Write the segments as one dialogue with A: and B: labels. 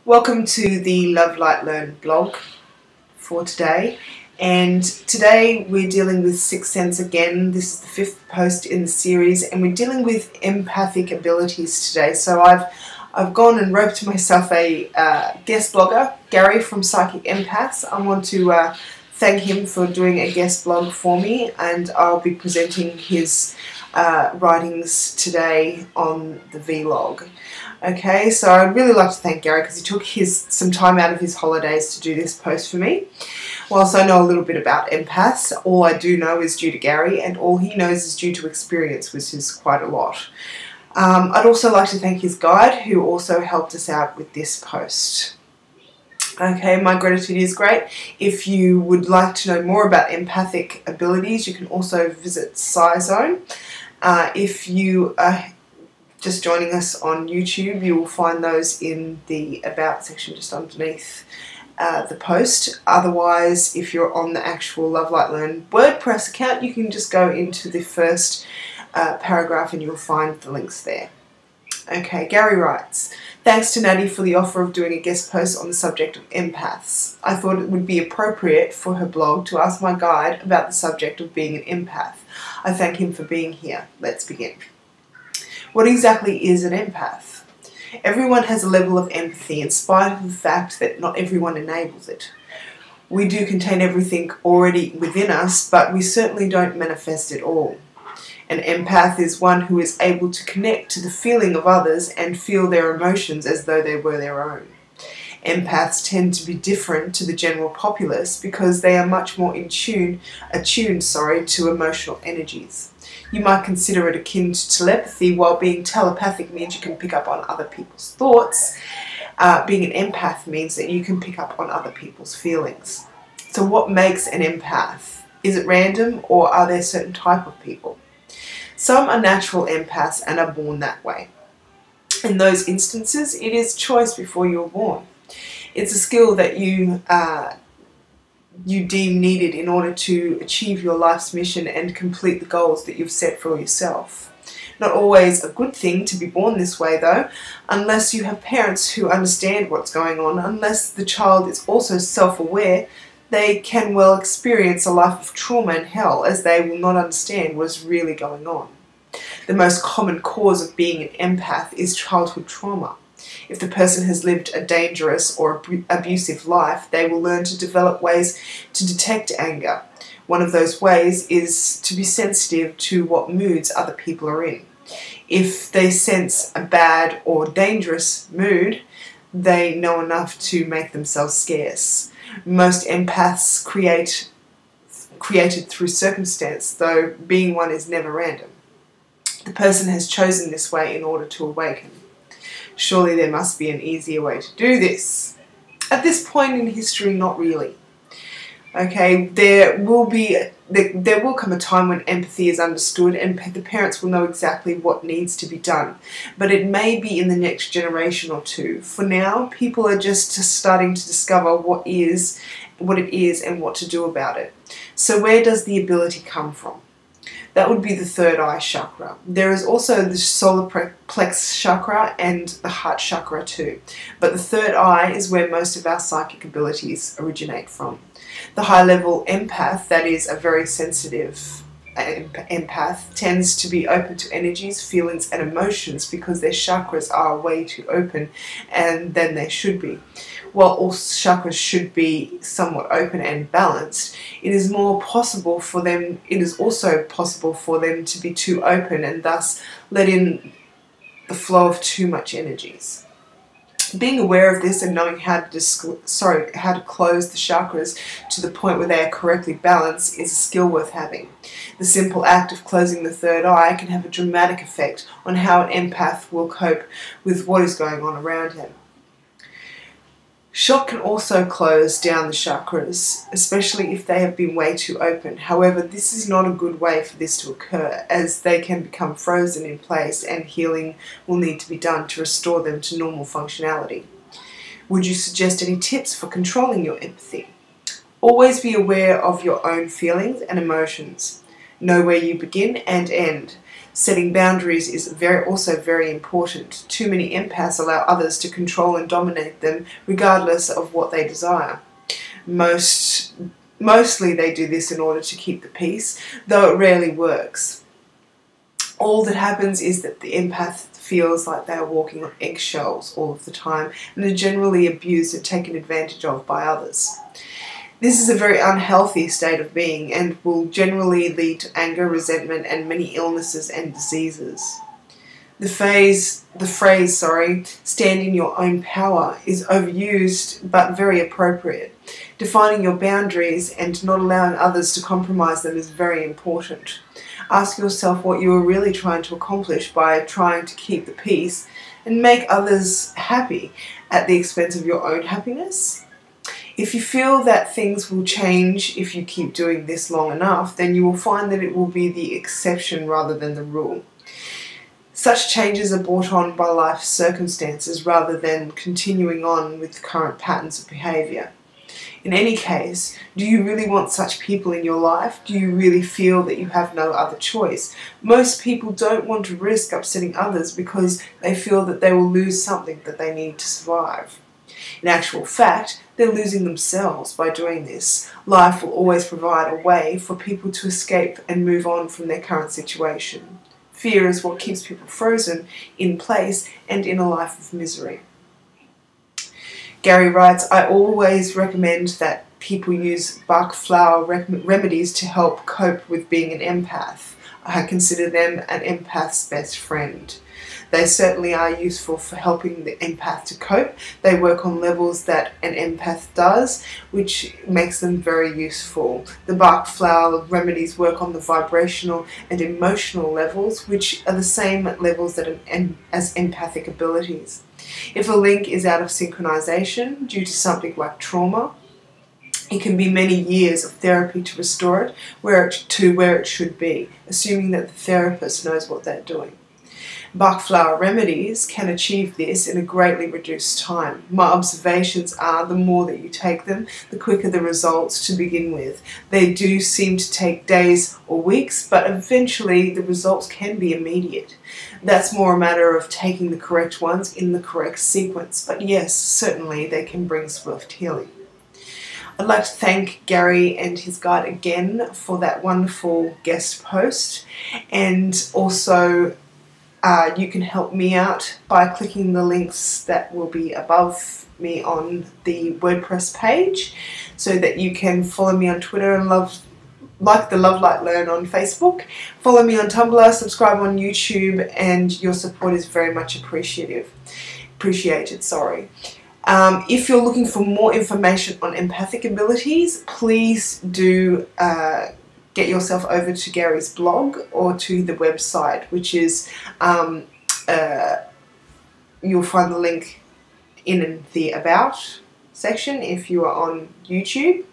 A: Welcome to the Lovelightlearn blog for today, and today we're dealing with Sixth Sense again. This is the fifth post in the series, and we're dealing with empathic abilities today. So I've gone and roped myself a guest blogger, Gary from Psychic Empaths. I want to thank him for doing a guest blog for me, and I'll be presenting his writings today on the vlog. Okay, so I'd really like to thank Gary because he took some time out of his holidays to do this post for me. Whilst I know a little bit about empaths, all I do know is due to Gary, and all he knows is due to experience, which is quite a lot. I'd also like to thank his guide, who also helped us out with this post. Okay, my gratitude is great. If you would like to know more about empathic abilities, you can also visit SciZone. If you are just joining us on YouTube, you will find those in the About section just underneath the post. Otherwise, if you're on the actual Lovelightlearn WordPress account, you can just go into the first paragraph and you'll find the links there. Okay, Gary writes, "Thanks to Natty for the offer of doing a guest post on the subject of empaths. I thought it would be appropriate for her blog to ask my guide about the subject of being an empath. I thank him for being here. Let's begin. What exactly is an empath? Everyone has a level of empathy in spite of the fact that not everyone enables it. We do contain everything already within us, but we certainly don't manifest it all. An empath is one who is able to connect to the feeling of others and feel their emotions as though they were their own. Empaths tend to be different to the general populace because they are much more attuned to emotional energies. You might consider it akin to telepathy, while being telepathic means you can pick up on other people's thoughts. Being an empath means that you can pick up on other people's feelings. So what makes an empath? Is it random, or are there certain type of people? Some are natural empaths and are born that way. In those instances, it is choice before you were born. It's a skill that you deem needed in order to achieve your life's mission and complete the goals that you've set for yourself. Not always a good thing to be born this way though, unless you have parents who understand what's going on. Unless the child is also self-aware, they can well experience a life of trauma and hell, as they will not understand what is really going on. The most common cause of being an empath is childhood trauma. If the person has lived a dangerous or abusive life, they will learn to develop ways to detect anger. One of those ways is to be sensitive to what moods other people are in. If they sense a bad or dangerous mood, they know enough to make themselves scarce. Most empaths created through circumstance, though being one is never random. The person has chosen this way in order to awaken. Surely there must be an easier way to do this. At this point in history, not really. Okay, there will come a time when empathy is understood and the parents will know exactly what needs to be done. But it may be in the next generation or two. For now, people are just starting to discover what it is and what to do about it. So where does the ability come from? That would be the third eye chakra. There is also the solar plexus chakra and the heart chakra too. But the third eye is where most of our psychic abilities originate from. The high-level empath, that is a very sensitive empath, tends to be open to energies, feelings and emotions because their chakras are way too open and than they should be. While all chakras should be somewhat open and balanced, it is also possible for them to be too open and thus let in the flow of too much energies. Being aware of this and knowing how to close the chakras to the point where they are correctly balanced is a skill worth having. The simple act of closing the third eye can have a dramatic effect on how an empath will cope with what is going on around him. Shock can also close down the chakras, especially if they have been way too open. However, this is not a good way for this to occur, as they can become frozen in place and healing will need to be done to restore them to normal functionality. Would you suggest any tips for controlling your empathy? Always be aware of your own feelings and emotions. Know where you begin and end. Setting boundaries is also very important. Too many empaths allow others to control and dominate them regardless of what they desire. Mostly they do this in order to keep the peace, though it rarely works. All that happens is that the empath feels like they are walking on eggshells all of the time and are generally abused and taken advantage of by others. This is a very unhealthy state of being and will generally lead to anger, resentment, and many illnesses and diseases. The phrase, stand in your own power is overused but very appropriate. Defining your boundaries and not allowing others to compromise them is very important. Ask yourself what you are really trying to accomplish by trying to keep the peace and make others happy at the expense of your own happiness. If you feel that things will change if you keep doing this long enough, then you will find that it will be the exception rather than the rule. Such changes are brought on by life's circumstances rather than continuing on with current patterns of behaviour. In any case, do you really want such people in your life? Do you really feel that you have no other choice? Most people don't want to risk upsetting others because they feel that they will lose something that they need to survive. In actual fact, they're losing themselves by doing this. Life will always provide a way for people to escape and move on from their current situation. Fear is what keeps people frozen in place and in a life of misery. Gary writes, I always recommend that people use Bach flower remedies to help cope with being an empath. I consider them an empath's best friend. They certainly are useful for helping the empath to cope. They work on levels that an empath does, which makes them very useful. The Bach flower remedies work on the vibrational and emotional levels, which are the same levels that as empathic abilities. If a link is out of synchronization due to something like trauma, it can be many years of therapy to restore it to where it should be, assuming that the therapist knows what they're doing. Bach flower remedies can achieve this in a greatly reduced time. My observations are the more that you take them, the quicker the results to begin with. They do seem to take days or weeks, but eventually the results can be immediate. That's more a matter of taking the correct ones in the correct sequence, but yes, certainly they can bring swift healing. I'd like to thank Gary and his guide again for that wonderful guest post, and also you can help me out by clicking the links that will be above me on the WordPress page, so that you can follow me on Twitter and like the Lovelightlearn on Facebook, follow me on Tumblr, subscribe on YouTube, and your support is very much appreciated. If you're looking for more information on empathic abilities, please do get yourself over to Gary's blog or to the website, which is, you'll find the link in the About section if you are on YouTube.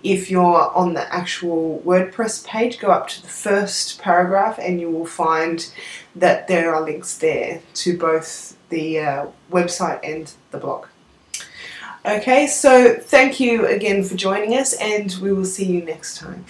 A: If you're on the actual WordPress page, go up to the first paragraph and you will find that there are links there to both the website and the blog. Okay, so thank you again for joining us, and we will see you next time.